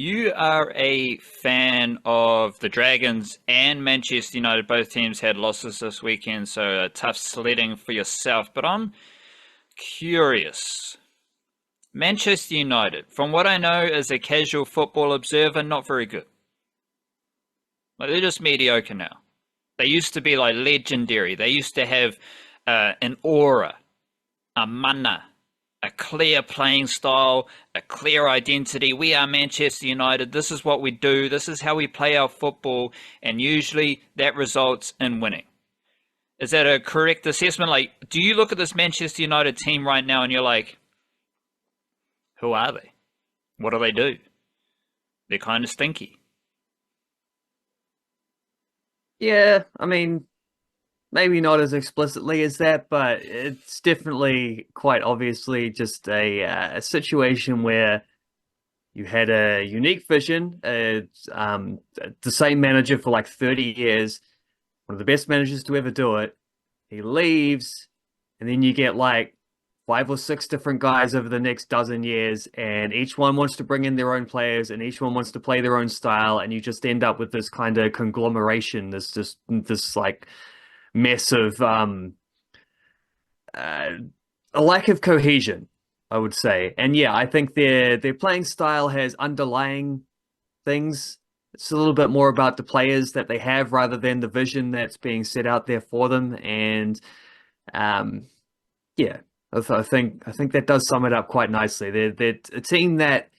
you are a fan of the Dragons and Manchester United. Both teams had losses this weekend, so tough sledding for yourself. But I'm curious. Manchester United, from what I know as a casual football observer, not very good. Like, they're just mediocre now. They used to be like legendary. They used to have an aura, a mana, a clear playing style, a clear identity. We are Manchester United. This is what we do. This is how we play our football. And usually that results in winning. Is that a correct assessment? Like, do you look at this Manchester United team right now and you're like, who are they? What do they do? They're kind of stinky. Yeah, I mean, maybe not as explicitly as that, but it's definitely quite obviously just a situation where you had a unique vision, the same manager for like 30 years, one of the best managers to ever do it. He leaves, and then you get like 5 or 6 different guys over the next dozen years, and each one wants to bring in their own players, and each one wants to play their own style, and you just end up with this kind of conglomeration, this like mess of a lack of cohesion, I would say. And yeah, I think their playing style has underlying things. It's a little bit more about the players that they have rather than the vision that's being set out there for them. And yeah, I think that does sum it up quite nicely. They're a team that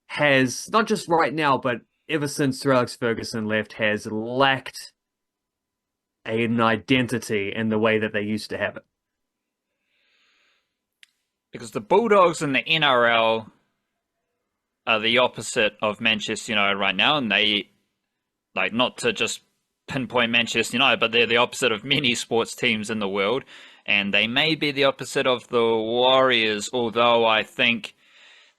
has, not just right now, but ever since Sir Alex Ferguson left, has lacked an identity in the way that they used to have it. Because the Bulldogs in the NRL are the opposite of Manchester United right now, and they, like, not to just pinpoint Manchester United, but they're the opposite of many sports teams in the world, and they may be the opposite of the Warriors, although I think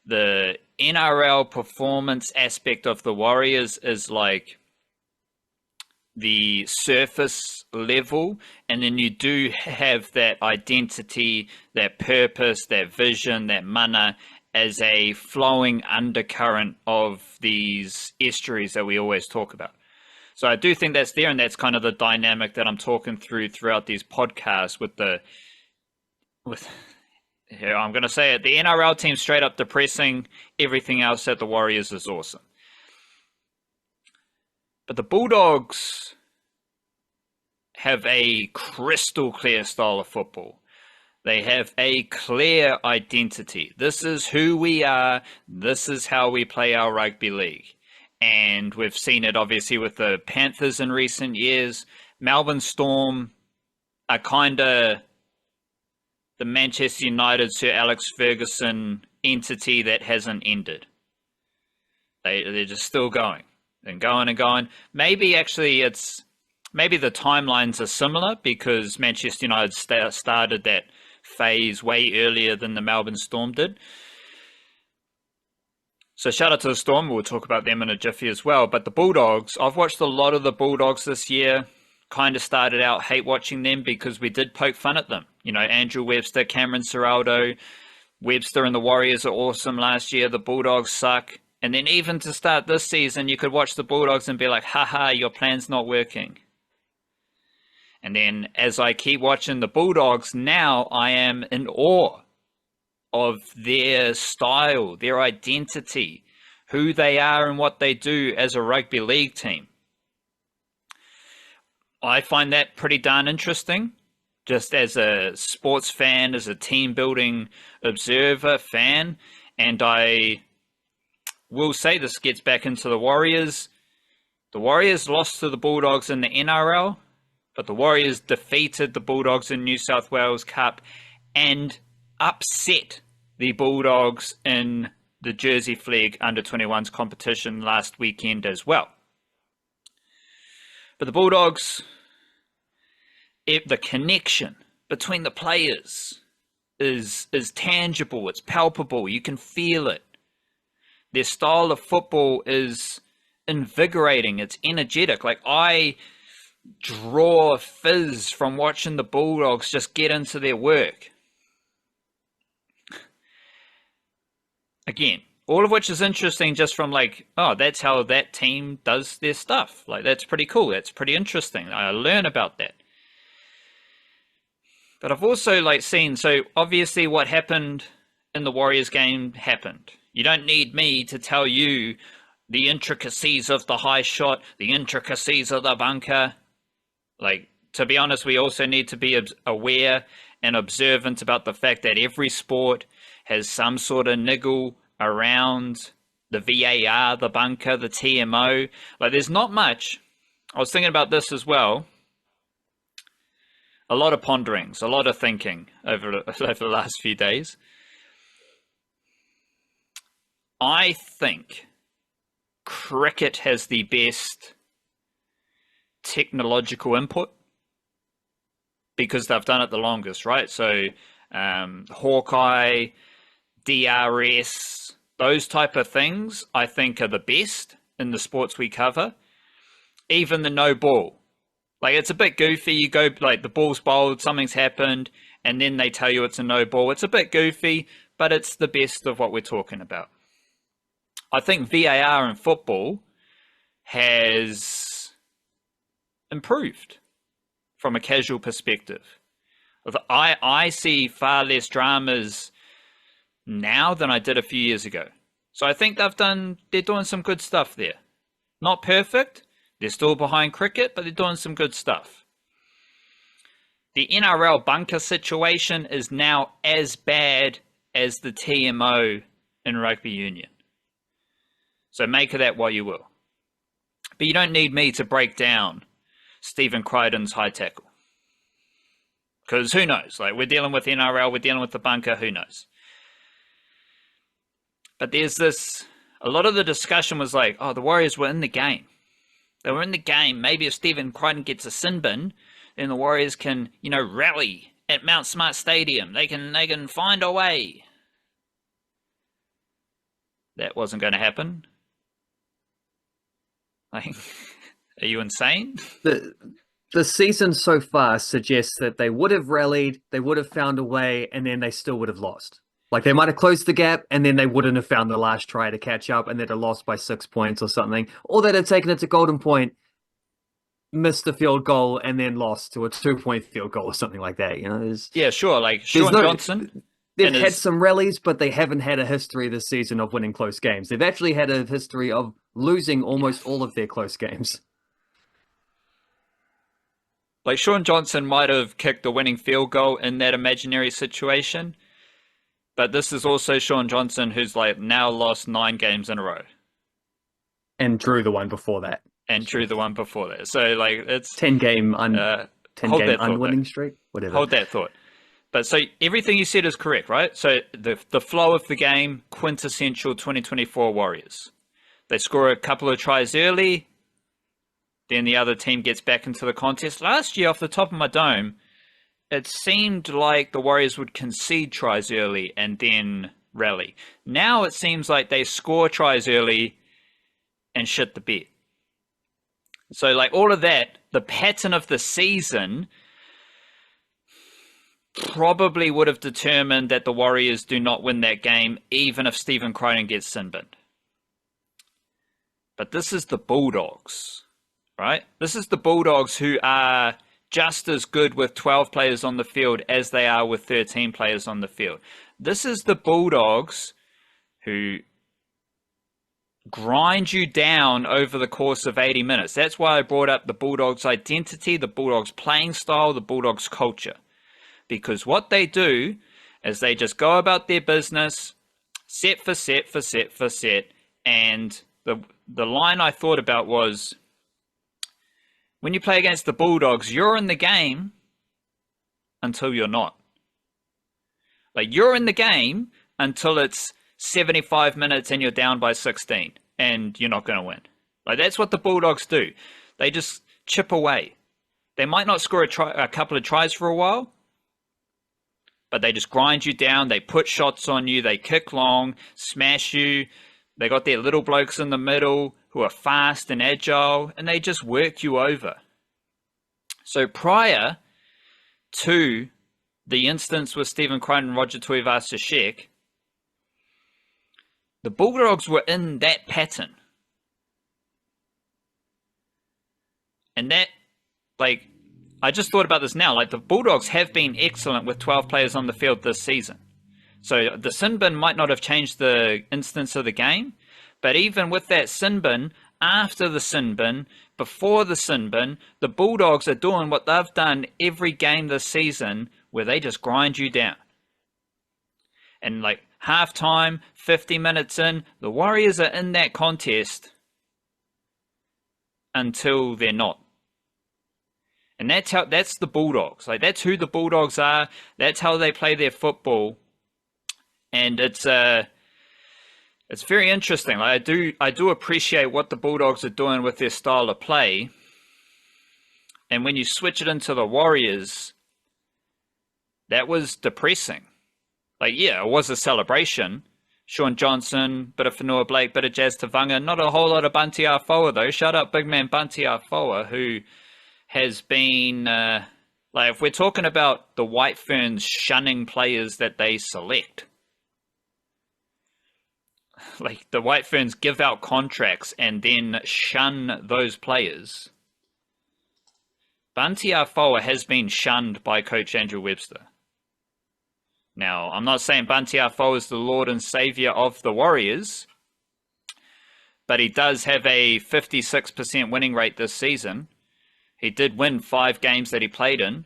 the NRL performance aspect of the Warriors is like the surface level, and then you do have that identity, that purpose, that vision, that mana as a flowing undercurrent of these estuaries that we always talk about. So I do think that's there, and that's kind of the dynamic that I'm talking through throughout these podcasts here, I'm going to say it, the NRL team straight up depressing, everything else at the Warriors is awesome. But the Bulldogs have a crystal clear style of football. They have a clear identity. This is who we are. This is how we play our rugby league. And we've seen it obviously with the Panthers in recent years. Melbourne Storm are kind of the Manchester United Sir Alex Ferguson entity that hasn't ended. They're just still going and going and going. Maybe the timelines are similar because Manchester United started that phase way earlier than the Melbourne Storm did. So shout out to the Storm. We'll talk about them in a jiffy as well. But the Bulldogs, I've watched a lot of the Bulldogs this year. Kind of started out hate watching them because we did poke fun at them. You know, Andrew Webster, Cameron Ciraldo, Webster and the Warriors are awesome last year. The Bulldogs suck. And then even to start this season, you could watch the Bulldogs and be like, haha, your plan's not working. And then as I keep watching the Bulldogs, now I am in awe of their style, their identity, who they are and what they do as a rugby league team. I find that pretty darn interesting, just as a sports fan, as a team building observer fan. And I will say this gets back into the Warriors. The Warriors lost to the Bulldogs in the NRL, but the Warriors defeated the Bulldogs in New South Wales Cup and upset the Bulldogs in the Jersey Flegg under-21s competition last weekend as well. But the Bulldogs, the connection between the players is tangible, it's palpable, you can feel it. Their style of football is invigorating, it's energetic. Like, I draw fizz from watching the Bulldogs just get into their work. Again, All of which is interesting just from like, oh, that's how that team does their stuff. Like, that's pretty cool. That's pretty interesting. I learn about that. But I've also like seen, so obviously what happened in the Warriors game happened. You don't need me to tell you the intricacies of the high shot, the intricacies of the bunker. Like, to be honest, we also need to be aware and observant about the fact that every sport has some sort of niggle around the VAR, the bunker, the TMO. Like, there's not much. I was thinking about this as well. A lot of ponderings, a lot of thinking over the last few days. I think cricket has the best technological input because they've done it the longest, right? So Hawkeye, DRS, those type of things, I think are the best in the sports we cover. Even the no ball. Like, it's a bit goofy. You go, like, the ball's bowled, something's happened, and then they tell you it's a no ball. It's a bit goofy, but it's the best of what we're talking about. I think VAR in football has improved from a casual perspective. I see far less dramas now than I did a few years ago. So I think they're doing some good stuff there. Not perfect. They're still behind cricket, but they're doing some good stuff. The NRL bunker situation is now as bad as the TMO in rugby union. So make of that what you will. But you don't need me to break down Stephen Crichton's high tackle. Because who knows? Like, we're dealing with NRL, we're dealing with the bunker, who knows? But there's this, a lot of the discussion was like, oh, the Warriors were in the game. They were in the game. Maybe if Stephen Crichton gets a sin bin, then the Warriors can, rally at Mount Smart Stadium. They can find a way. That wasn't going to happen. Like, are you insane? The season so far suggests that they would have rallied, they would have found a way, and then they still would have lost. Like, they might have closed the gap, and then they wouldn't have found the last try to catch up, and they'd have lost by 6 points or something. Or they'd have taken it to golden point, missed the field goal, and then lost to a 2-point field goal or something like that. Yeah, sure. Like, Sean Johnson. They've had some rallies, but they haven't had a history this season of winning close games. They've actually had a history of losing almost all of their close games. Like, Sean Johnson might have kicked the winning field goal in that imaginary situation. But this is also Sean Johnson, who's like now lost 9 games in a row. And drew the one before that. So like, it's 10-game unwinning streak. Whatever. Hold that thought. But so everything you said is correct, right? So the flow of the game, quintessential 2024 Warriors. They score a couple of tries early, then the other team gets back into the contest. Last year, off the top of my dome, it seemed like the Warriors would concede tries early and then rally. Now it seems like they score tries early and shit the bed. So like all of that, the pattern of the season probably would have determined that the Warriors do not win that game, even if Stephen Crichton gets sin-binned. But this is the Bulldogs, right? This is the Bulldogs who are just as good with 12 players on the field as they are with 13 players on the field. This is the Bulldogs who grind you down over the course of 80 minutes. That's why I brought up the Bulldogs' identity, the Bulldogs' playing style, the Bulldogs' culture. Because what they do is they just go about their business, set for set for set for set. And the line I thought about was, when you play against the Bulldogs, you're in the game until you're not. Like, you're in the game until it's 75 minutes and you're down by 16 and you're not going to win. Like, that's what the Bulldogs do. They just chip away. They might not score a couple of tries for a while, but they just grind you down. They put shots on you. They kick long, smash you. They got their little blokes in the middle who are fast and agile, and they just work you over. So prior to the instance with Stephen Crichton and Roger Tuivasa-Sheck, The Bulldogs were in that pattern. And that, like, I just thought about this now. Like, the Bulldogs have been excellent with 12 players on the field this season. So the sin bin might not have changed the instance of the game, but even with that sin bin, after the sin bin, before the sin bin, the Bulldogs are doing what they've done every game this season, where they just grind you down. And like halftime, 50 minutes in, the Warriors are in that contest until they're not. And that's the Bulldogs. Like, that's who the Bulldogs are. That's how they play their football. And it's very interesting. Like, I do appreciate what the Bulldogs are doing with their style of play. And when you switch it into the Warriors, that was depressing. Like, yeah, it was a celebration. Shaun Johnson, bit of Whenua Blake, bit of Jazz Tavanga. Not a whole lot of Bunty Afoa, though. Shout out big man Bunty Afoa, who has been, like, if we're talking about the White Ferns shunning players that they select, like, the White Ferns give out contracts and then shun those players. Bunty Afoa has been shunned by Coach Andrew Webster. Now, I'm not saying Bunty Afoa is the Lord and Saviour of the Warriors, but he does have a 56% winning rate this season. He did win 5 games that he played in.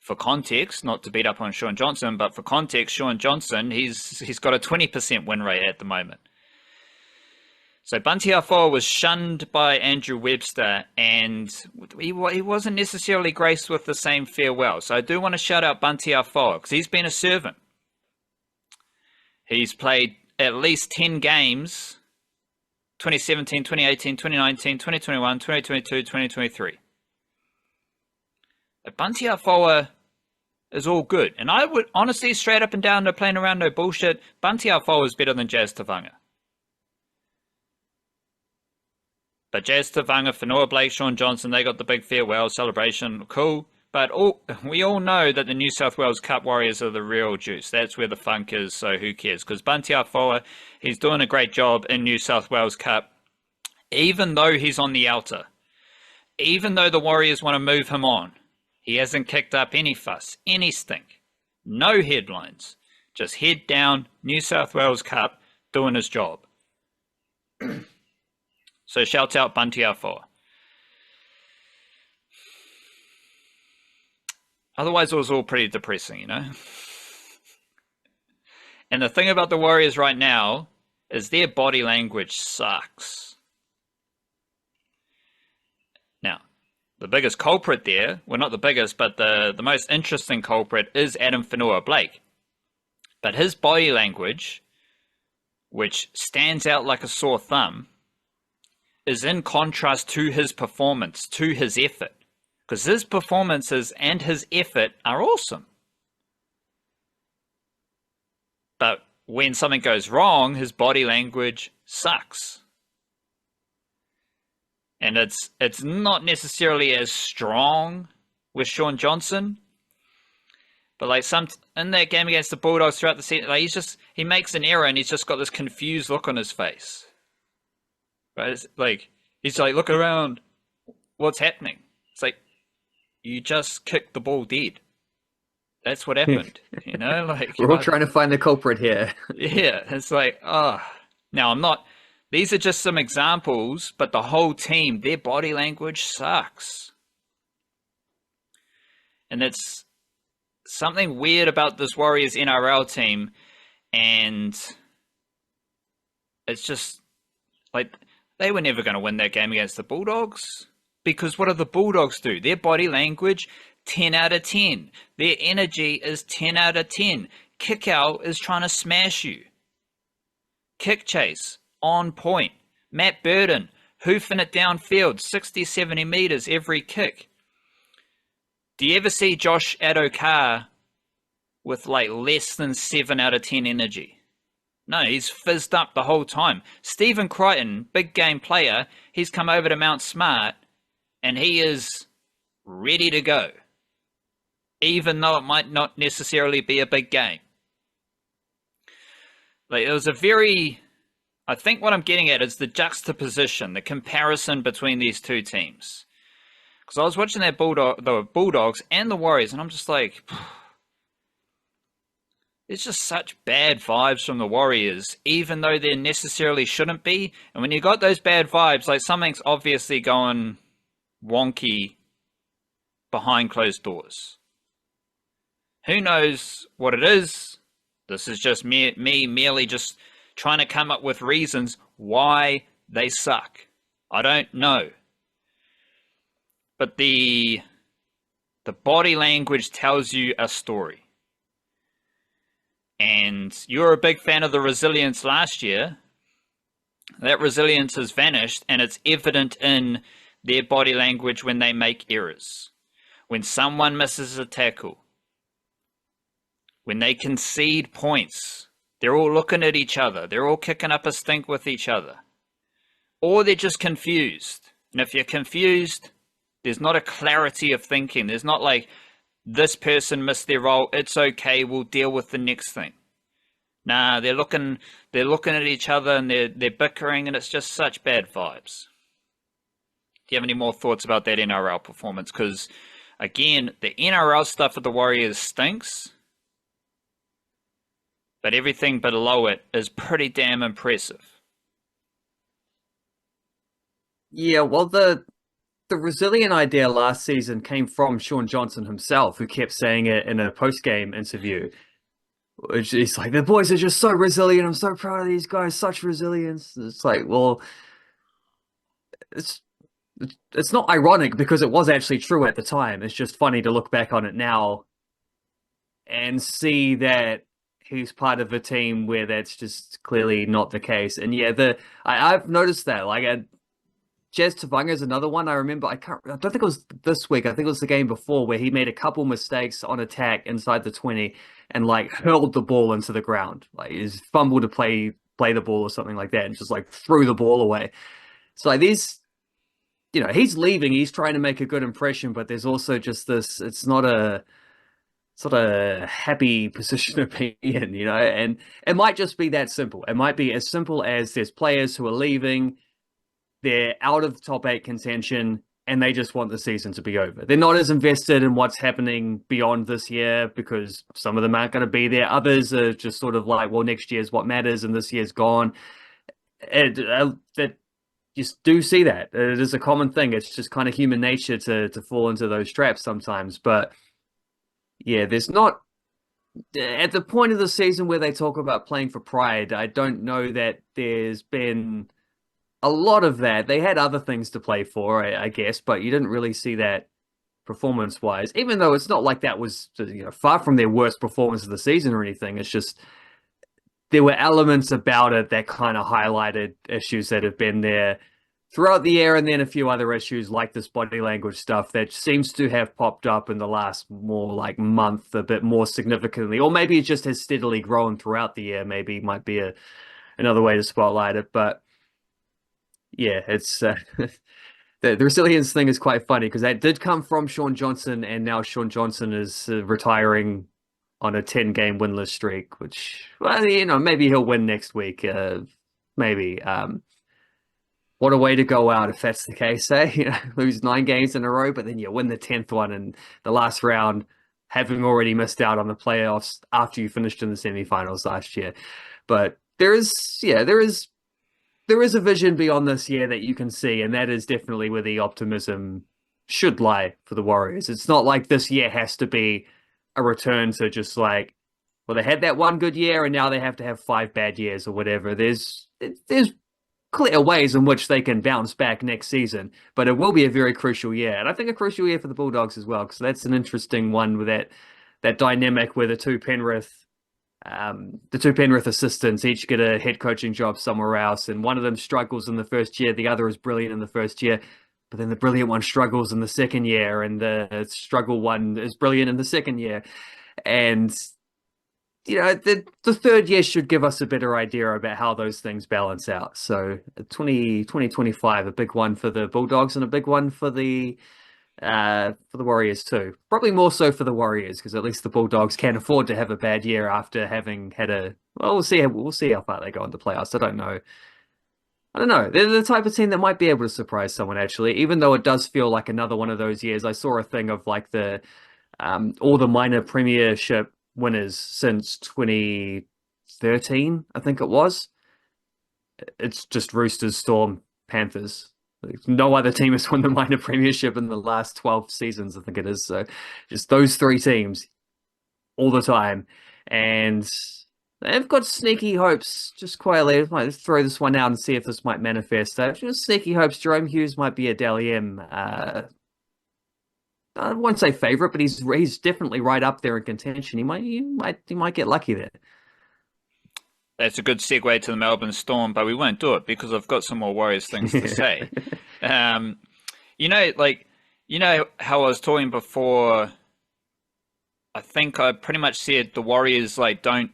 For context, not to beat up on Shaun Johnson, but for context, Shaun Johnson, he's got a 20% win rate at the moment. So Bunty Afoa was shunned by Andrew Webster, and he wasn't necessarily graced with the same farewell. So I do want to shout out Bunty Afoa, because he's been a servant. He's played at least 10 games, 2017, 2018, 2019, 2021, 2022, 2023. But Bunty Afoa is all good. And I would, honestly, straight up and down, no playing around, no bullshit, Bunty Afoa is better than Jazz Tavanga. But Jazz Tavanga, Whenua Blake, Shaun Johnson, they got the big farewell celebration. Cool. But we all know that the New South Wales Cup Warriors are the real juice. That's where the funk is, so who cares? Because Bunty Afoa, he's doing a great job in New South Wales Cup, even though he's on the outer. Even though the Warriors want to move him on, he hasn't kicked up any fuss, any stink. No headlines. Just head down, New South Wales Cup, doing his job. So shout out Bunty Afoa. Otherwise, it was all pretty depressing, you know? And the thing about the Warriors right now is their body language sucks. Now, the biggest culprit there, well, not the biggest, but the most interesting culprit is Adam Whenua Blake. But his body language, which stands out like a sore thumb, is in contrast to his performance, to his effort. Because his performances and his effort are awesome. But when something goes wrong, his body language sucks. And it's not necessarily as strong with Shaun Johnson. But like in that game against the Bulldogs throughout the season, like he makes an error and he's just got this confused look on his face. Right? It's like he's like looking around, what's happening? It's like, you just kicked the ball dead. That's what happened. You know, like we're all trying to find the culprit here. Yeah, it's like, oh. Now I'm not. These are just some examples, but the whole team, their body language sucks. And it's something weird about this Warriors NRL team, and it's just like they were never going to win that game against the Bulldogs, because what do the Bulldogs do? Their body language, 10 out of 10. Their energy is 10 out of 10. Kayal is trying to smash you. Kick chase, on point. Matt Burton, hoofing it downfield, 60, 70 metres every kick. Do you ever see Josh Aotearoa with like less than 7 out of 10 energy? No, he's fizzed up the whole time. Stephen Crichton, big game player, he's come over to Mount Smart and he is ready to go, even though it might not necessarily be a big game. Like it was a very. I think what I'm getting at is the juxtaposition, the comparison between these two teams. Because I was watching the Bulldogs and the Warriors, and I'm just like, it's just such bad vibes from the Warriors, even though there necessarily shouldn't be. And when you got those bad vibes, like something's obviously going wonky behind closed doors. Who knows what it is? This is just me merely just trying to come up with reasons why they suck. I don't know. But the body language tells you a story. And you're a big fan of the resilience last year. That resilience has vanished, and it's evident in their body language when they make errors. When someone misses a tackle. When they concede points. They're all looking at each other. They're all kicking up a stink with each other. Or they're just confused. And if you're confused, there's not a clarity of thinking. There's not like, this person missed their role, it's okay, we'll deal with the next thing. Nah, they're looking at each other and they're bickering, and it's just such bad vibes. Do you have any more thoughts about that NRL performance? Because, again, the NRL stuff of the Warriors stinks, but everything below it is pretty damn impressive. Yeah, well, the resilient idea last season came from Shaun Johnson himself, who kept saying it in a post-game interview. Which is like, the boys are just so resilient. I'm so proud of these guys. Such resilience. It's like, well, it's not ironic because it was actually true at the time. It's just funny to look back on it now and see that he's part of a team where that's just clearly not the case. And yeah, I've noticed that. Like, Jazz Tavanga is another one I remember. I don't think it was this week. I think it was the game before where he made a couple mistakes on attack inside the 20 and like hurled the ball into the ground. Like he's fumbled to play the ball or something like that and just like threw the ball away. So like these, he's leaving. He's trying to make a good impression, but there's also just this. It's not a happy position to be in, and it might just be that simple. It might be as simple as there's players who are leaving. They're out of the top 8 contention, and they just want the season to be over. They're not as invested in what's happening beyond this year because some of them aren't going to be there. Others are just sort of like, well, next year's what matters, and this year's gone. That you do see that. It is a common thing. It's just kind of human nature to fall into those traps sometimes. But yeah, there's not... At the point of the season where they talk about playing for pride, I don't know that there's been... a lot of that. They had other things to play for, I guess, but you didn't really see that performance-wise, even though it's not like that was far from their worst performance of the season or anything. It's just there were elements about it that kind of highlighted issues that have been there throughout the year, and then a few other issues like this body language stuff that seems to have popped up in the last more like month a bit more significantly, or maybe it just has steadily grown throughout the year. Maybe might be another way to spotlight it, but yeah, it's the resilience thing is quite funny because that did come from Shaun Johnson, and now Shaun Johnson is retiring on a 10-game winless streak, which, well, maybe he'll win next week. Maybe. What a way to go out if that's the case, eh? Lose 9 games in a row, but then you win the 10th one in the last round, having already missed out on the playoffs after you finished in the semifinals last year. But there is a vision beyond this year that you can see, and that is definitely where the optimism should lie for the Warriors. It's not like this year has to be a return to just like, well, they had that one good year and now they have to have 5 bad years or whatever. There's clear ways in which they can bounce back next season, but it will be a very crucial year. And I think a crucial year for the Bulldogs as well, because that's an interesting one with that dynamic where the two Penrith assistants each get a head coaching job somewhere else, and one of them struggles in the first year, the other is brilliant in the first year, but then the brilliant one struggles in the second year, and the struggle one is brilliant in the second year. And the third year should give us a better idea about how those things balance out. So 2025, a big one for the Bulldogs and a big one for the for the Warriors too. Probably more so for the Warriors because at least the Bulldogs can afford to have a bad year after having had a. Well, we'll see how far they go in the playoffs. I don't know. I don't know. They're the type of team that might be able to surprise someone actually, even though it does feel like another one of those years. I saw a thing of like the all the minor premiership winners since 2013, I think it was. It's just Roosters, Storm, Panthers. Like, no other team has won the minor premiership in the last 12 seasons, I think it is. So just those three teams all the time. And they've got sneaky hopes, just quietly. Let's throw this one out and see if this might manifest. Just sneaky hopes Jerome Hughes might be a Dally M. I won't say favorite, but he's definitely right up there in contention. He might get lucky there. That's a good segue to the Melbourne Storm, but we won't do it because I've got some more Warriors things to say. You know how I was talking before. I think I pretty much said the Warriors don't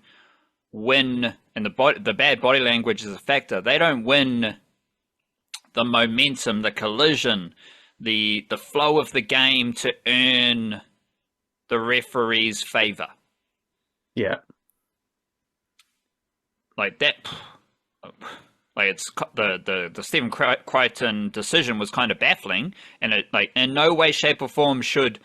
win, and the bad body language is a factor. They don't win the momentum, the collision, the flow of the game to earn the referee's favor. Yeah. Like that, it's the Stephen Crichton decision was kind of baffling, and it in no way, shape, or form should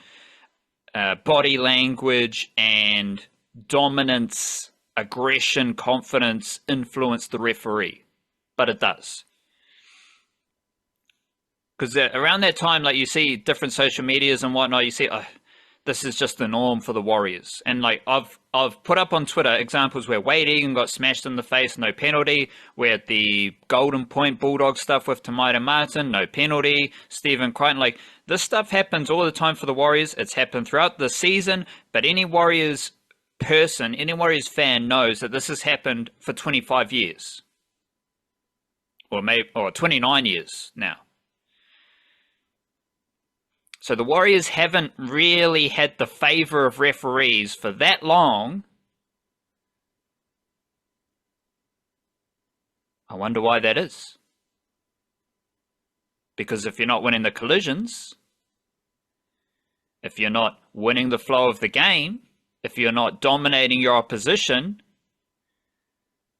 body language and dominance, aggression, confidence influence the referee, but it does. Because around that time, you see different social medias and whatnot, you see, this is just the norm for the Warriors. And I've put up on Twitter examples where Wade Egan got smashed in the face, no penalty. Where the Golden Point Bulldog stuff with Tamaita Martin, no penalty. Stephen Crichton, this stuff happens all the time for the Warriors. It's happened throughout the season, but any Warriors person, any Warriors fan knows that this has happened for 25 years. Or 29 years now. So the Warriors haven't really had the favor of referees for that long. I wonder why that is. Because if you're not winning the collisions, if you're not winning the flow of the game, if you're not dominating your opposition,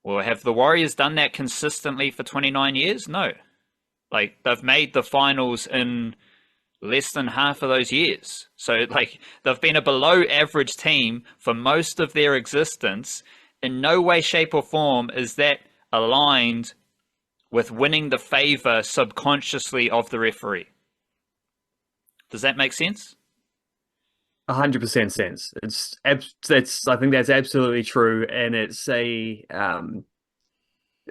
well, have the Warriors done that consistently for 29 years? No. They've made the finals in less than half of those years. So they've been a below average team for most of their existence. In no way, shape, or form is that aligned with winning the favor subconsciously of the referee. Does that make sense? 100% sense. I think that's absolutely true. And it's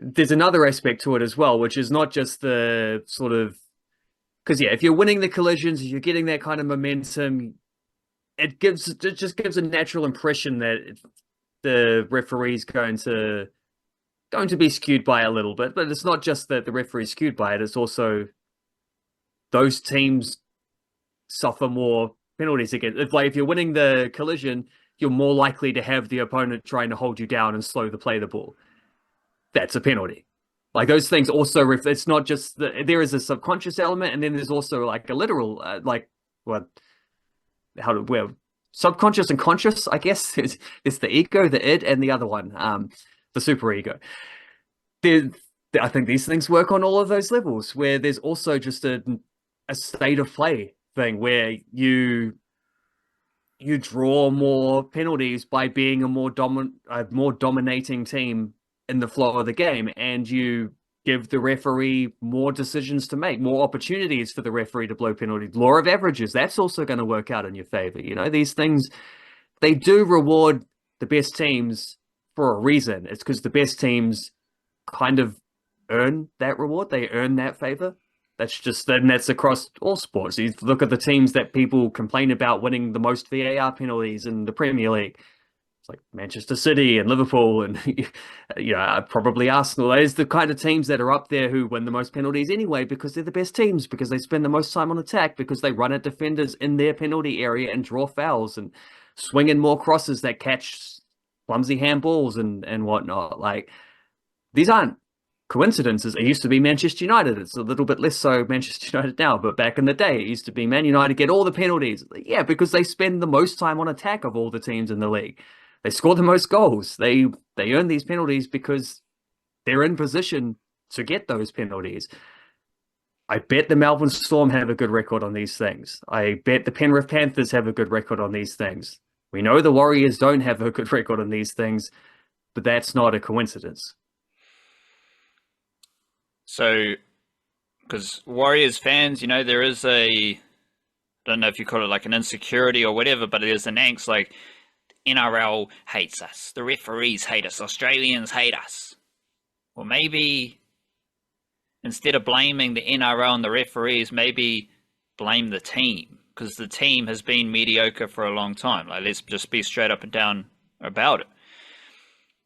there's another aspect to it as well, which is not just the sort of, because if you're winning the collisions, you're getting that kind of momentum. It just gives a natural impression that the referee's going to be skewed by a little bit. But it's not just that the referee's skewed by it; it's also those teams suffer more penalties against. If you're winning the collision, you're more likely to have the opponent trying to hold you down and slow the play of the ball. That's a penalty. Those things also, it's not just there is a subconscious element, and then there's also a literal, subconscious and conscious, I guess. It's the ego, the id, and the other one, the super ego. I think these things work on all of those levels, where there's also just a state of play thing where you draw more penalties by being a more dominating team in the flow of the game, and you give the referee more decisions to make, more opportunities for the referee to blow penalties. Law of averages, that's also going to work out in your favor. These things, they do reward the best teams for a reason. It's because the best teams kind of earn that reward. They earn that favor. That's across all sports. You look at the teams that people complain about winning the most VAR penalties in the Premier League. It's Manchester City and Liverpool and probably Arsenal. Those are the kind of teams that are up there who win the most penalties anyway, because they're the best teams, because they spend the most time on attack, because they run at defenders in their penalty area and draw fouls and swing in more crosses that catch clumsy handballs and whatnot. These aren't coincidences. It used to be Manchester United. It's a little bit less so Manchester United now, but back in the day, it used to be Man United get all the penalties. Yeah, because they spend the most time on attack of all the teams in the league. They score the most goals. They earn these penalties because they're in position to get those penalties. I bet the Melbourne Storm have a good record on these things. I bet the Penrith Panthers have a good record on these things. We know the Warriors don't have a good record on these things, but that's not a coincidence. So, because Warriors fans, there is I don't know if you call it like an insecurity or whatever, but there's an angst like NRL hates us, the referees hate us, Australians hate us. Well, maybe instead of blaming the NRL and the referees, maybe blame the team, because the team has been mediocre for a long time. Like, let's just be straight up and down about it.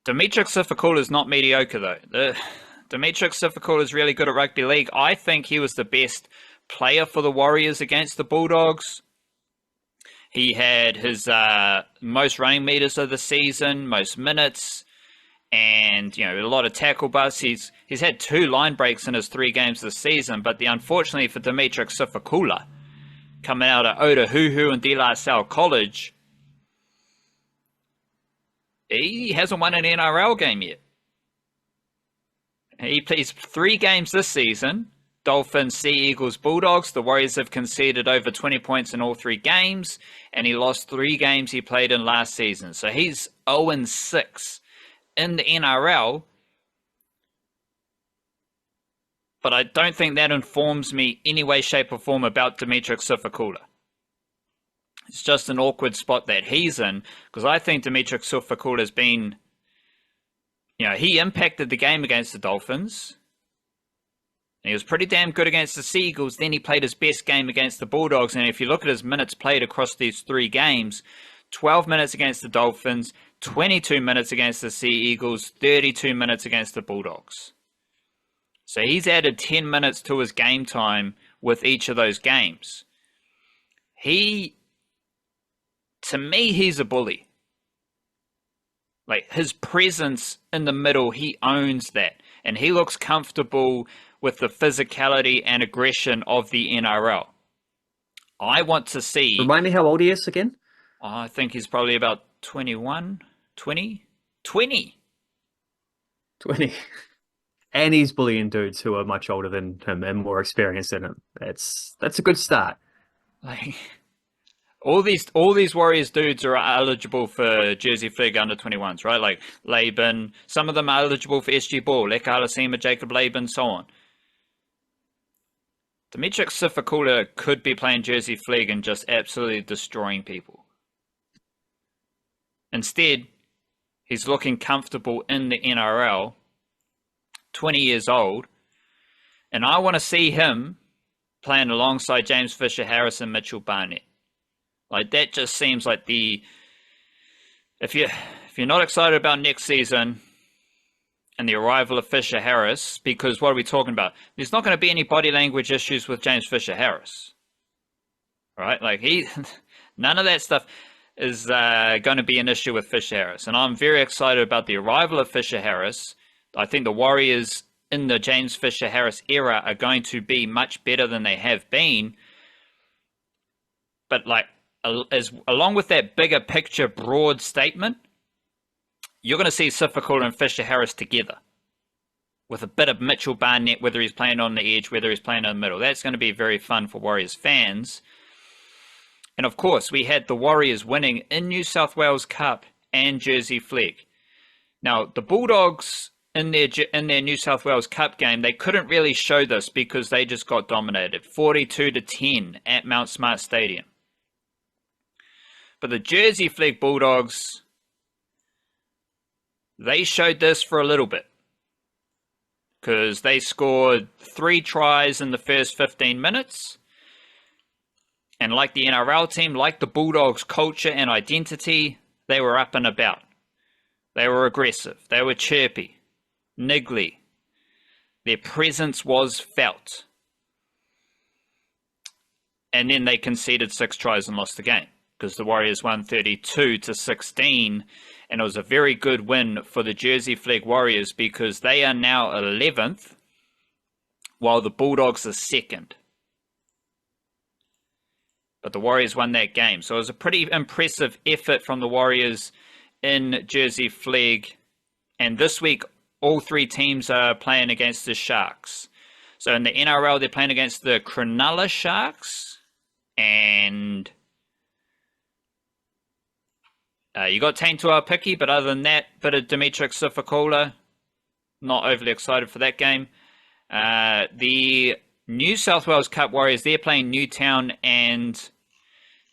Dimitri Sifakula is not mediocre, though. Dimitri Sifakula is really good at rugby league. I think he was the best player for the Warriors against the Bulldogs. He had his most running meters of the season, most minutes, and a lot of tackle busts. He's had 2 line breaks in his 3 games this season, but unfortunately for Dimitri Sifakula, coming out of Aotearoa and De La Salle College, he hasn't won an NRL game yet. He plays 3 games this season. Dolphins, Sea Eagles, Bulldogs. The Warriors have conceded over 20 points in all 3 games, and he lost 3 games he played in last season. So he's 0-6 in the NRL. But I don't think that informs me any way, shape, or form about Dimitri Sifakula. It's just an awkward spot that he's in, because I think Dimitri Sifakula has been, he impacted the game against the Dolphins. And he was pretty damn good against the Sea Eagles. Then he played his best game against the Bulldogs. And if you look at his minutes played across these 3 games, 12 minutes against the Dolphins, 22 minutes against the Sea Eagles, 32 minutes against the Bulldogs. So he's added 10 minutes to his game time with each of those games. To me, he's a bully. Like, his presence in the middle, he owns that. And he looks comfortable with the physicality and aggression of the NRL. I want to see... Remind me how old he is again? I think he's probably about 21, 20? 20! 20. And he's bullying dudes who are much older than him and more experienced than him. That's a good start. Like... All these Warriors dudes are eligible for Jersey Flegg under 21s, right? Like Laban, some of them are eligible for SG Ball, Leka Halasima, Jacob Laban, so on. Dimitri Sifakula could be playing Jersey Flegg and just absolutely destroying people. Instead, he's looking comfortable in the NRL, 20 years old, and I want to see him playing alongside James Fisher-Harris and Mitchell Barnett. Like, that just seems like if you're not excited about next season and the arrival of Fisher-Harris, because what are we talking about? There's not going to be any body language issues with James Fisher-Harris, right? Like, none of that stuff is going to be an issue with Fisher-Harris, and I'm very excited about the arrival of Fisher-Harris. I think the Warriors in the James Fisher-Harris era are going to be much better than they have been, but like, along with that bigger picture, broad statement, you're going to see Sifakula and Fisher-Harris together with a bit of Mitchell Barnett, whether he's playing on the edge, whether he's playing in the middle. That's going to be very fun for Warriors fans. And of course, we had the Warriors winning in New South Wales Cup and Jersey Flegg. Now, the Bulldogs in their New South Wales Cup game, they couldn't really show this because they just got dominated, 42-10 at Mount Smart Stadium. But the Jersey Flegg Bulldogs, they showed this for a little bit, because they scored 3 tries in the first 15 minutes. And like the NRL team, like the Bulldogs' culture and identity, they were up and about. They were aggressive. They were chirpy, niggly. Their presence was felt. And then they conceded 6 tries and lost the game, because the Warriors won 32-16, and it was a very good win for the Jersey Flegg Warriors because they are now 11th, while the Bulldogs are 2nd. But the Warriors won that game, so it was a pretty impressive effort from the Warriors in Jersey Flegg. And this week, all 3 teams are playing against the Sharks. So in the NRL, they're playing against the Cronulla Sharks, and you got Taine Tuipiki, but other than that, bit of Dimitri Sifakula. Not overly excited for that game. The New South Wales Cup Warriors, they're playing Newtown, and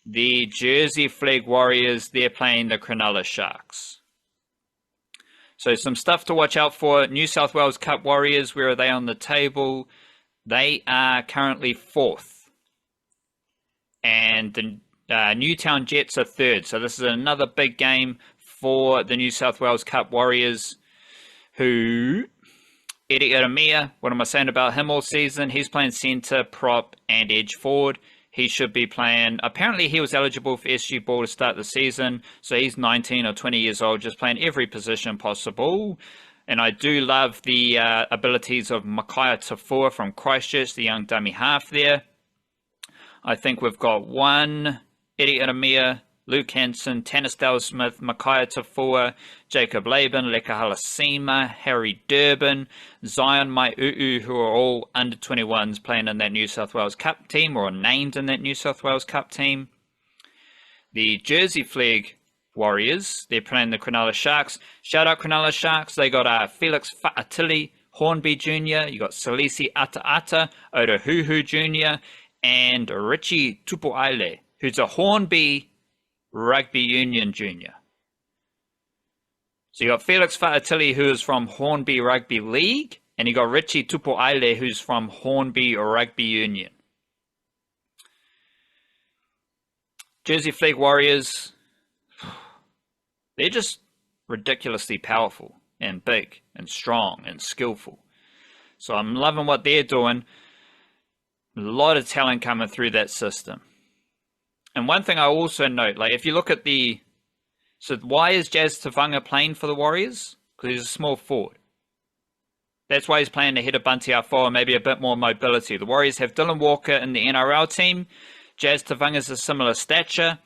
the Jersey Flegg Warriors, they're playing the Cronulla Sharks. So some stuff to watch out for. New South Wales Cup Warriors, where are they on the table? They are currently 4th. And the Newtown Jets are 3rd. So this is another big game for the New South Wales Cup Warriors, who, Eddie Iramia, what am I saying about him all season? He's playing centre, prop, and edge forward. He should be playing, apparently he was eligible for SG Ball to start the season, so he's 19 or 20 years old, just playing every position possible. And I do love the abilities of Makai Tafua from Christchurch, the young dummy half there. I think we've got one, Eddie Iramia, Luke Hanson, Tanis Dale-Smith, Makai Tafua, Jacob Laban, Leka Halasima, Harry Durbin, Zion Mai'uu, who are all under 21s playing in that New South Wales Cup team or named in that New South Wales Cup team. The Jersey Flegg Warriors, they're playing the Cronulla Sharks. Shout out Cronulla Sharks. They got Felix Fa'atili, Hornby Jr., you got Salisi Ataata, Otahuhu Jr., and Richie Tupuaile, who's a Hornby Rugby Union Junior. So you got Felix Fa'atili, who is from Hornby Rugby League, and you got Richie Tupuaile, who's from Hornby Rugby Union. Jersey Flegg Warriors, they're just ridiculously powerful and big and strong and skillful. So I'm loving what they're doing. A lot of talent coming through that system. And one thing I also note, like if you look at so why is Jazz Tavanga playing for the Warriors? Because he's a small forward. That's why he's playing ahead of Bunty Afoa, maybe a bit more mobility. The Warriors have Dylan Walker in the NRL team. Jazz Tavanga's a similar stature.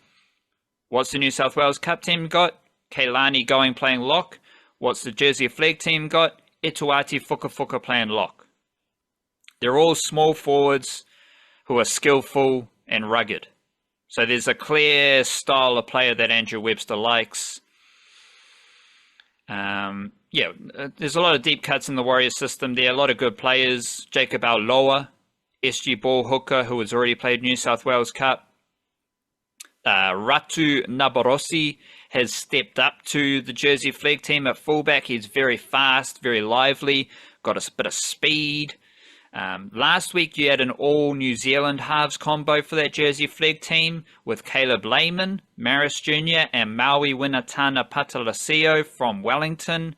What's the New South Wales Cup team got? Kailani going playing lock. What's the Jersey Flegg team got? Etuati Fukafuka playing lock. They're all small forwards who are skillful and rugged. So there's a clear style of player that Andrew Webster likes. There's a lot of deep cuts in the Warriors system there. A lot of good players. Jacob Auloa, SG Ball hooker, who has already played New South Wales Cup. Ratu Nabarosi has stepped up to the Jersey Flegg team at fullback. He's very fast, very lively, got a bit of speed. Last week you had an all New Zealand halves combo for that Jersey Flegg team with Caleb Lehman, Maris Jr. and Maui Winatana Patalasio from Wellington.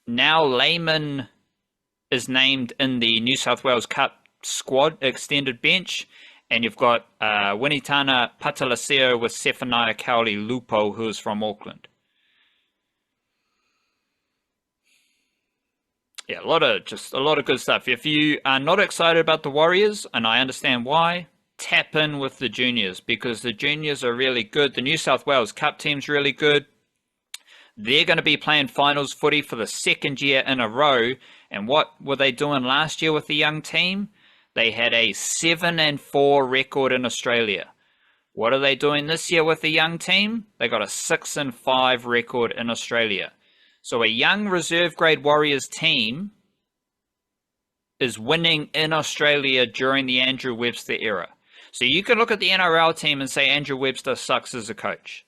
Now Lehman is named in the New South Wales Cup squad extended bench, and you've got Winatana Patalasio with Sefania Kauli Lupo, who is from Auckland. Yeah, a lot of good stuff. If you are not excited about the Warriors, and I understand why, tap in with the juniors, because the juniors are really good. The New South Wales Cup team's really good. They're going to be playing finals footy for the 2nd year in a row. And what were they doing last year with the young team? They had a 7-4 record in Australia. What are they doing this year with the young team? They got a 6-5 record in Australia. So a young reserve grade Warriors team is winning in Australia during the Andrew Webster era. So you can look at the NRL team and say Andrew Webster sucks as a coach.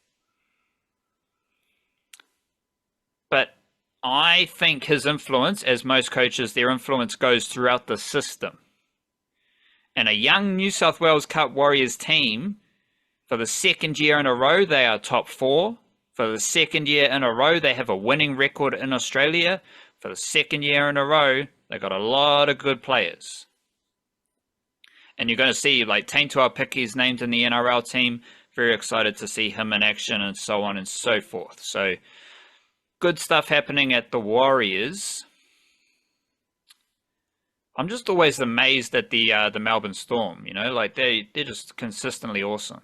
But I think his influence, as most coaches, their influence goes throughout the system. And a young New South Wales Cup Warriors team, for the 2nd year in a row, they are top 4. For the 2nd year in a row, they have a winning record in Australia. For the 2nd year in a row, they got a lot of good players. And you're going to see, like, Taine Tuipiki's named in the NRL team. Very excited to see him in action and so on and so forth. So good stuff happening at the Warriors. I'm just always amazed at the Melbourne Storm, you know, like they're just consistently awesome.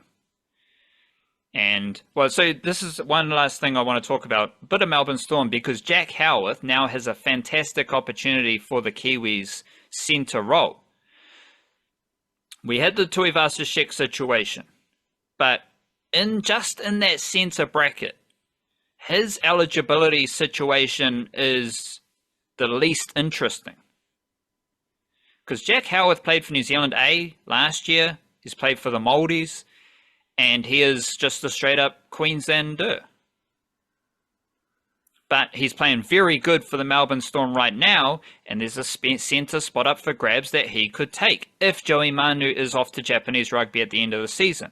And, well, so this is one last thing I want to talk about, a bit of Melbourne Storm, because Jack Howarth now has a fantastic opportunity for the Kiwis centre role. We had the Tuivasa-Sheck situation, but just in that centre bracket, his eligibility situation is the least interesting. Because Jack Howarth played for New Zealand A last year, he's played for the Māoris, and he is just a straight-up Queenslander. But he's playing very good for the Melbourne Storm right now, and there's a centre spot up for grabs that he could take if Joey Manu is off to Japanese rugby at the end of the season.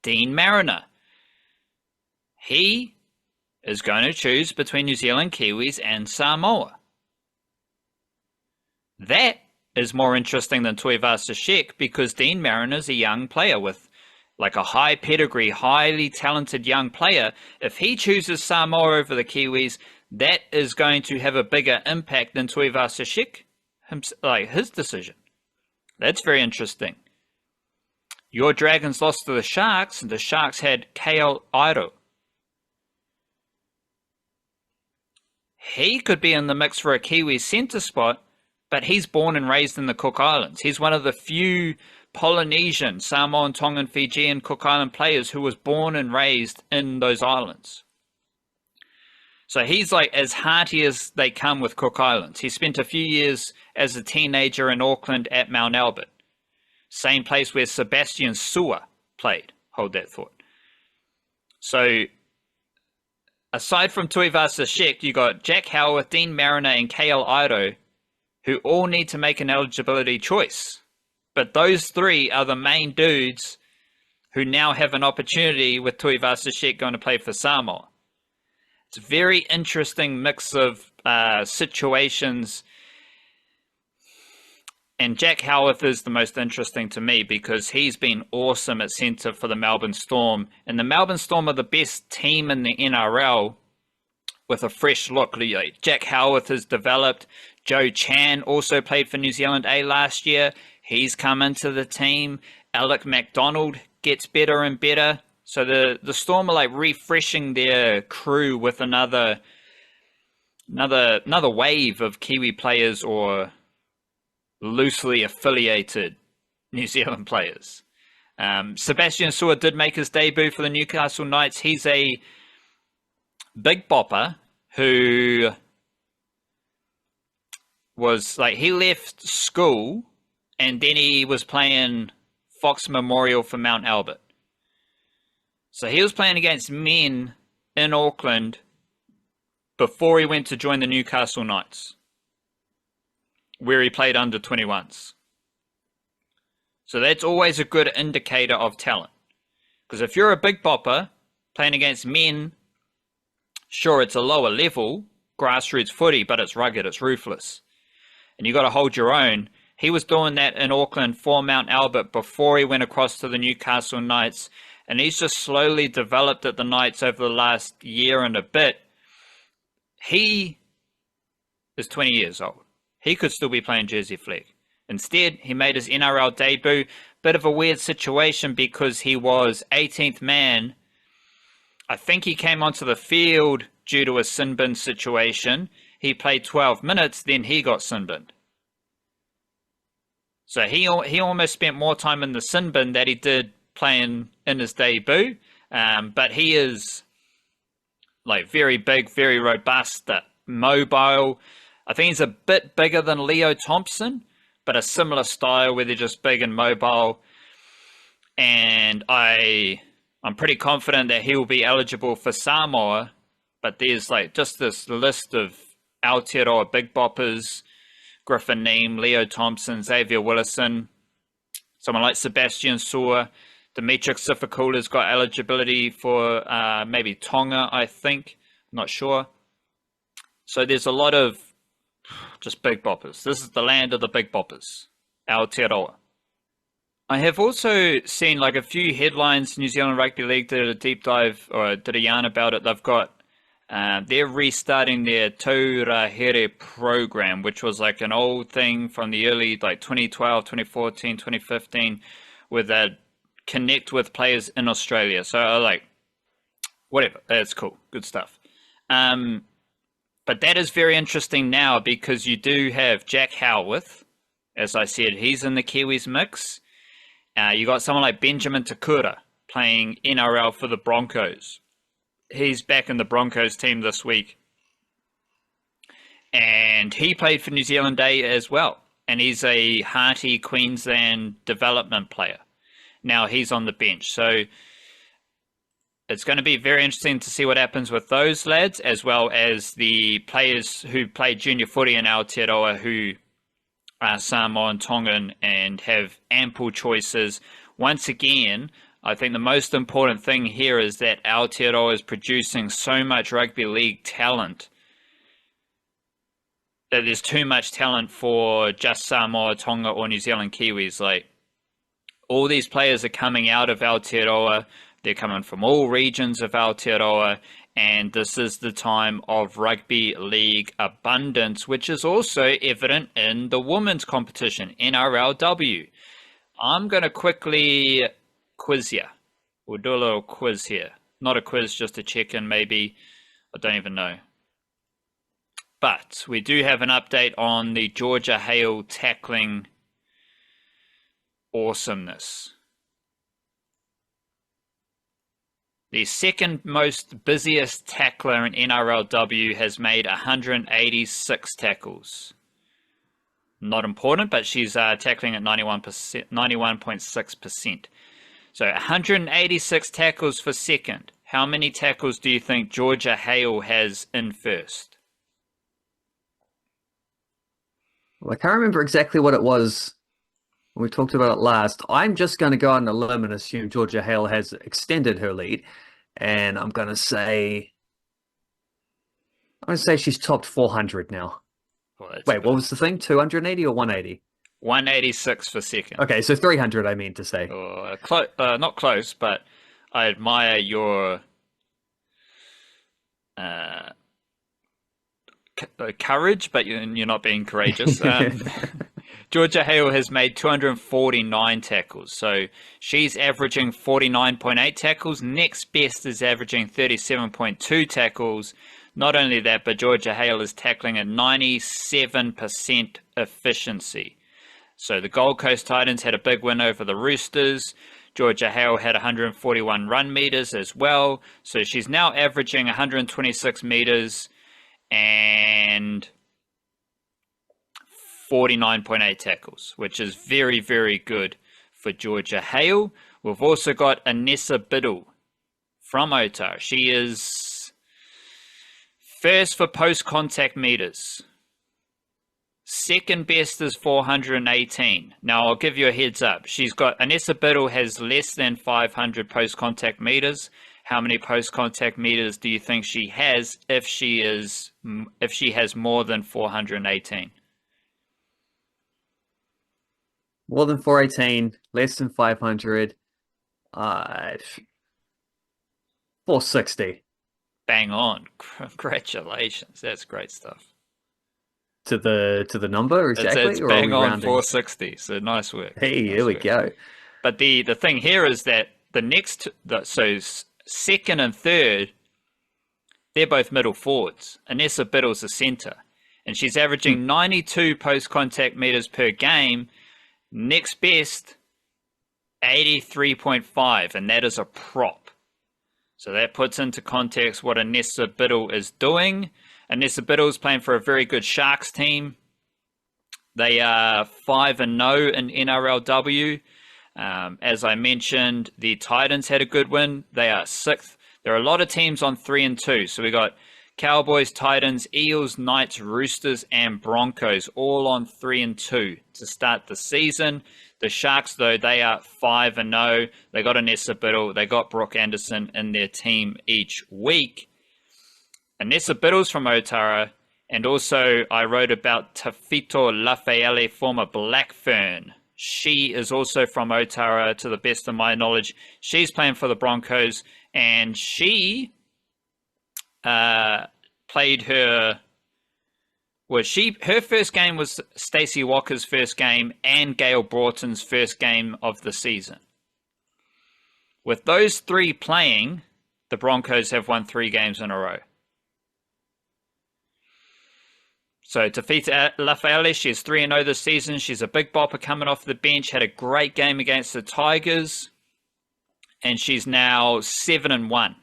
Deine Mariner. He is going to choose between New Zealand Kiwis and Samoa. That is more interesting than Tuivasa-Sheck, because Deine Mariner is a young player with like a high pedigree, highly talented young player. If he chooses Samoa over the Kiwis, that is going to have a bigger impact than Tuivasa-Sheck, like his decision. That's very interesting. Your Dragons lost to the Sharks, and the Sharks had Kayal. He could be in the mix for a Kiwi centre spot, but he's born and raised in the Cook Islands. He's one of the few Polynesian, Samoan, Tongan, Fijian, Cook Island players who was born and raised in those islands. So he's like as hearty as they come with Cook Islands. He spent a few years as a teenager in Auckland at Mount Albert. Same place where Sebastian Sua played. Hold that thought. So aside from Tuivasa-Sheck, you got Jack Howarth, Deine Mariner, and Kayal, who all need to make an eligibility choice. But those three are the main dudes who now have an opportunity with Tuivasa-Sheck going to play for Samoa. It's a very interesting mix of situations. And Jack Howarth is the most interesting to me because he's been awesome at centre for the Melbourne Storm. And the Melbourne Storm are the best team in the NRL with a fresh look. Jack Howarth has developed. Joe Chan also played for New Zealand A last year. He's come into the team. Alec MacDonald gets better and better. So the Storm are like refreshing their crew with another wave of Kiwi players or loosely affiliated New Zealand players. Sebastian Sua did make his debut for the Newcastle Knights. He's a big bopper who was like, he left school and then he was playing Fox Memorial for Mount Albert. So he was playing against men in Auckland before he went to join the Newcastle Knights, where he played under 21s. So that's always a good indicator of talent. Because if you're a big bopper playing against men, sure, it's a lower level, grassroots footy, but it's rugged, it's ruthless. And you got to hold your own. He was doing that in Auckland for Mount Albert before he went across to the Newcastle Knights. And he's just slowly developed at the Knights over the last year and a bit. He is 20 years old. He could still be playing Jersey Flegg. Instead, he made his NRL debut. Bit of a weird situation because he was 18th man. I think he came onto the field due to a sin bin situation. He played 12 minutes, then he got sin binned. So he almost spent more time in the sin bin than he did playing in his debut. But he is like very big, very robust, mobile. I think he's a bit bigger than Leo Thompson, but a similar style where they're just big and mobile. And I'm pretty confident that he will be eligible for Samoa. But there's like just this list of Aotearoa big boppers: Griffin Neame, Leo Thompson, Xavier Willison, someone like Sebastian Sua. Dimitri Sifakula's got eligibility for maybe Tonga, I think. I'm not sure. So there's a lot of just big boppers. This is the land of the big boppers, Aotearoa. I have also seen like a few headlines. New Zealand Rugby League did a deep dive or did a yarn about it. They've got they're restarting their Taurahere program, which was like an old thing from the early like 2012, 2014, 2015, with a connect with players in Australia. So like whatever, that's cool, good stuff. But that is very interesting now because you do have Jack Howarth, as I said, he's in the Kiwis mix. You got someone like Benjamin Takura playing NRL for the Broncos. He's back in the Broncos team this week. And he played for New Zealand Day as well. And he's a hearty Queensland development player. Now he's on the bench. So it's going to be very interesting to see what happens with those lads, as well as the players who played junior footy in Aotearoa who are Samoan, Tongan, and have ample choices. Once again, I think the most important thing here is that Aotearoa is producing so much rugby league talent that there's too much talent for just Samoa, Tonga, or New Zealand Kiwis. Like, all these players are coming out of Aotearoa. They're coming from all regions of Aotearoa, and this is the time of rugby league abundance, which is also evident in the women's competition, NRLW. I'm going to quickly quiz you. We'll do a little quiz here. Not a quiz, just a check-in maybe. I don't even know. But we do have an update on the Georgia Hale tackling awesomeness. The second most busiest tackler in NRLW has made 186 tackles. Not important, but she's tackling at 91.6%. So 186 tackles for second. How many tackles do you think Georgia Hale has in first? Well, I can't remember exactly what it was when we talked about it last. I'm just going to go on a limb and assume Georgia Hale has extended her lead. And I'm going to say she's topped 400 now. Well, wait, what was the thing? 280 or 180? 186 for second. Okay, so 300 I mean to say. Not close, but I admire your courage, but you're not being courageous. Georgia Hale has made 249 tackles, so she's averaging 49.8 tackles. Next best is averaging 37.2 tackles. Not only that, but Georgia Hale is tackling at 97% efficiency. So the Gold Coast Titans had a big win over the Roosters. Georgia Hale had 141 run meters as well. So she's now averaging 126 meters and 49.8 tackles, which is very, very good for Georgia Hale. We've also got Annessa Biddle from Aotearoa. She is first for post-contact meters. Second best is 418. Now, I'll give you a heads up. Annessa Biddle has less than 500 post-contact meters. How many post-contact meters do you think she has if she has more than 418? More than 418, less than 500, 460. Bang on. Congratulations. That's great stuff. To the number exactly? It's bang on 460. So nice work. Hey, here we go. But the thing here is that so second and third, they're both middle forwards. Annessa Biddle's a centre, and she's averaging 92 post-contact meters per game. Next best, 83.5, and that is a prop. So that puts into context what Annessa Biddle is doing. Annessa Biddle is playing for a very good Sharks team. They are 5-0 in NRLW. As I mentioned, the Titans had a good win. They are 6th. There are a lot of teams on 3-2. So we got Cowboys, Titans, Eels, Knights, Roosters, and Broncos all on 3-2 to start the season. The Sharks, though, they are 5-0. They got Annessa Biddle. They got Brooke Anderson in their team each week. Annessa Biddle's from Aotearoa. And also, I wrote about Tafito Lafayette, former Blackfern. She is also from Aotearoa, to the best of my knowledge. She's playing for the Broncos, and she played her first game was Stacey Walker's first game and Gail Broughton's first game of the season. With those three playing, the Broncos have won 3 games in a row. So Tuivasa-Sheck, she's 3-0 this season. She's a big bopper coming off the bench, had a great game against the Tigers, and she's now 7-1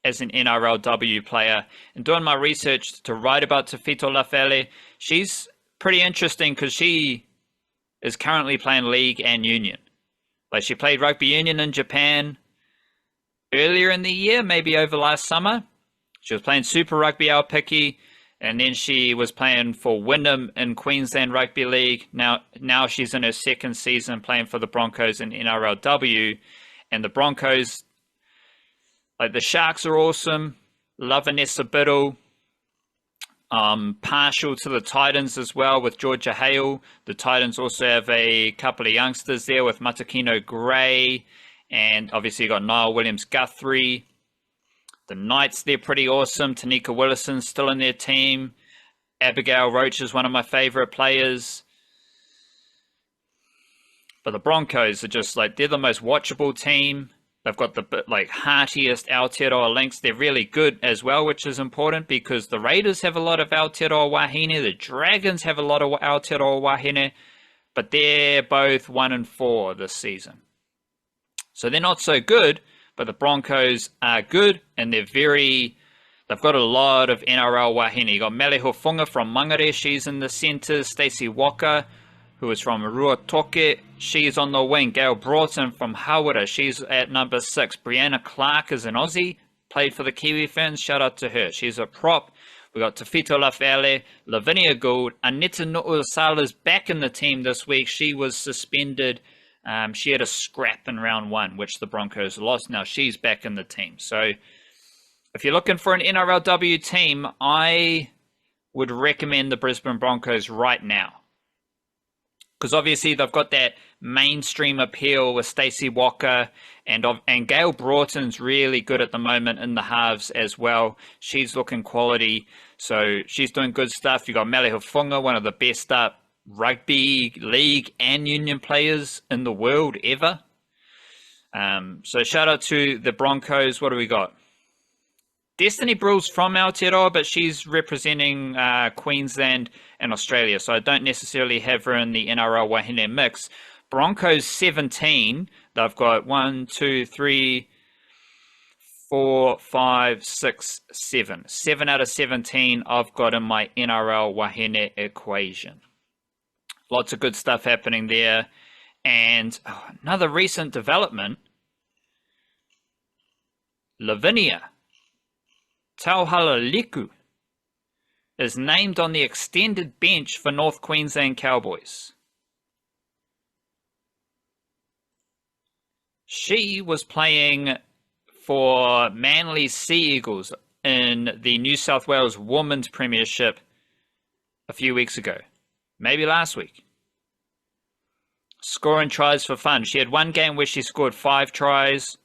as an NRLW player. And doing my research to write about Tuivasa-Sheck, she's pretty interesting because she is currently playing league and union. Like, she played rugby union in Japan earlier in the year, maybe over last summer. She was playing Super Rugby Aupiki, and then she was playing for Wyndham in Queensland Rugby League. Now she's in her second season playing for the Broncos in NRLW. And the Broncos, like, the Sharks are awesome. Love Annessa Biddle. Partial to the Titans as well with Georgia Hale. The Titans also have a couple of youngsters there with Matakino Gray. And obviously you got Niall Williams-Guthrie. The Knights, they're pretty awesome. Tanika Willison's still in their team. Abigail Roach is one of my favorite players. But the Broncos are just like, they're the most watchable team. They've got the heartiest Aotearoa links. They're really good as well, which is important because the Raiders have a lot of Aotearoa wahine. The Dragons have a lot of Aotearoa wahine. But they're both 1-4 this season. So they're not so good. But the Broncos are good, and they've got a lot of NRLWahine. You got Mele Hofunga from Mangere, she's in the centre. Stacey Walker, who is from Ruatoke, she's on the wing. Gail Broughton from Hawera, she's at number 6. Brianna Clark is an Aussie, played for the Kiwi Ferns, shout out to her. She's a prop. We got Tuivasa-Sheck, Lavinia Gould, Aneta Nu'uasala's back in the team this week. She was suspended. She had a scrap in round 1, which the Broncos lost. Now she's back in the team. So if you're looking for an NRLW team, I would recommend the Brisbane Broncos right now. Because obviously they've got that mainstream appeal with Stacey Walker, and Gail Broughton's really good at the moment in the halves as well. She's looking quality. So she's doing good stuff. You got Mele Hofunga, one of the best rugby league and union players in the world ever. So shout out to the Broncos. What do we got? Destiny Brill's from Aotearoa, but she's representing Queensland and Australia, so I don't necessarily have her in the NRLWahine mix. Broncos 17. They've got 1, 2, 3, 4, 5, 6, 7. 7 out of 17 I've got in my NRLWahine equation. Lots of good stuff happening there. And another recent development, Lavinia Tauhalaliku is named on the extended bench for North Queensland Cowboys. She was playing for Manly's Sea Eagles in the New South Wales Women's Premiership a few weeks ago. Maybe last week. Scoring tries for fun. She had one game where she scored 5 tries.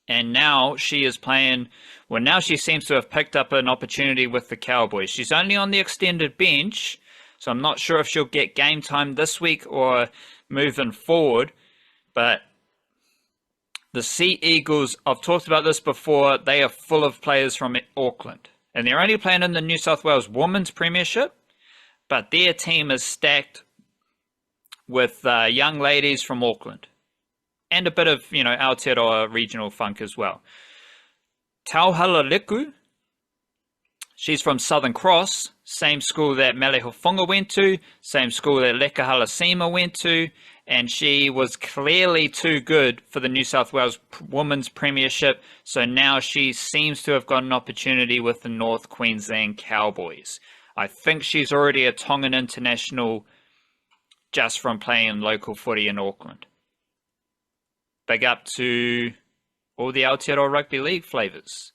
And now she is playing... Well, now she seems to have picked up an opportunity with the Cowboys. She's only on the extended bench. So I'm not sure if she'll get game time this week or moving forward. But the Sea Eagles, I've talked about this before. They are full of players from Auckland. And they're only playing in the New South Wales Women's Premiership. But their team is stacked with young ladies from Auckland. And a bit of, Aotearoa regional funk as well. Tauhalaliku, she's from Southern Cross, same school that Mele Hofunga went to, same school that Leka Halasima went to, and she was clearly too good for the New South Wales Women's Premiership, so now she seems to have got an opportunity with the North Queensland Cowboys. I think she's already a Tongan international just from playing local footy in Auckland. Big up to all the Aotearoa Rugby League flavours.